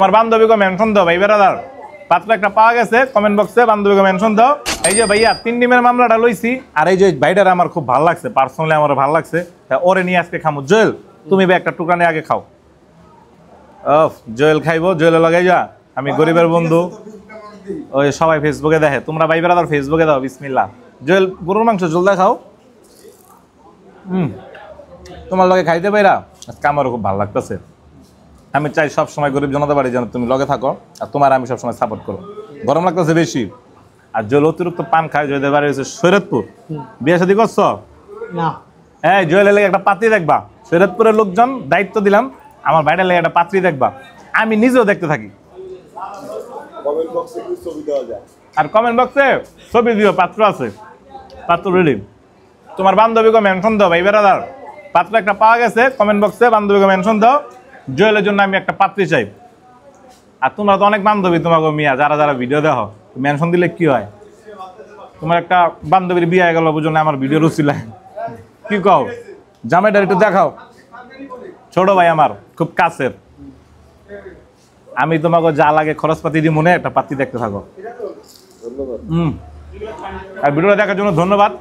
আমার বান্ধবীকে মেনশন দাও ভাই বেরাদার, পাত্র একটা পাওয়া গেছে কমেন্ট বক্সে, বান্ধবীকে মেনশন দাও। এই যে ভাইয়া 3 ডিমের মামলাটা লইছি, আর এই যে ভাইটার আমার খুব ভালো লাগছে, পার্সোনালি আমার ভালো লাগছে, ওরে নিয়ে আজকে খামু। জয়েল তুমি ভাই একটা টুকরা নিয়ে আগে খাও। জয়েল খাইবো, জয়েলে লাগাই যা। আমি গরিবের বন্ধু, ওই সবাই ফেসবুকে দেখে, তোমরা ভাই বেরাদার ফেসবুকে দাও। বিসমিল্লাহ। জয়েল গরুর মাংস জল খাও। তোমার লগে খাইতে পাইরা আজকে আমারও খুব ভালো লাগতেছে। আমি চাই সব সময় গরিব জনতা বাড়ি যেন তুমি লগে থাকো, আর তোমার আমি সবসময় সাপোর্ট করো। গরম লাগতেছে বেশি, আর জল অতিরিক্ত পান খায়। জয়দের বাড়ি হয়েছে সৈয়দপুর, বিয়ে শাদী করছো না? হ্যাঁ, জয়েলের লেগে একটা পাত্রী দেখবা। সৈয়দপুরের লোকজন দায়িত্ব দিলাম, আমার ভাইটার লেগে একটা পাত্রী দেখবা। আমি নিজেও দেখতে থাকি, আর কমেন্ট বক্সে ছবি দিও, পাত্র আছে, পাত্র রেডি। তোমার বান্ধবীকে মেনশন দাও ভাই বেরাদার, পাত্র একটা পাওয়া গেছে কমেন্ট বক্সে, বান্ধবীকে মেনশন দাও। জয়েলের জন্য আমি একটা পাত্রী চাই। আর তোমরা তো অনেক বান্ধবী, তোমাকে মিয়া যারা যারা ভিডিও দেখো, মেনশন দিলে কি হয়? তোমার একটা বান্ধবীর বিয়ে হয়ে গেল বুঝলে, আমার ভিডিও রুচিলা কি কও? জামাইটার একটু দেখাও। ছোট ভাই আমার খুব কাছের, আমি তোমাকে যা লাগে খরচপাতি দিয়ে মনে একটা পাত্রী দেখতে থাকো। আর ভিডিওটা দেখার জন্য ধন্যবাদ।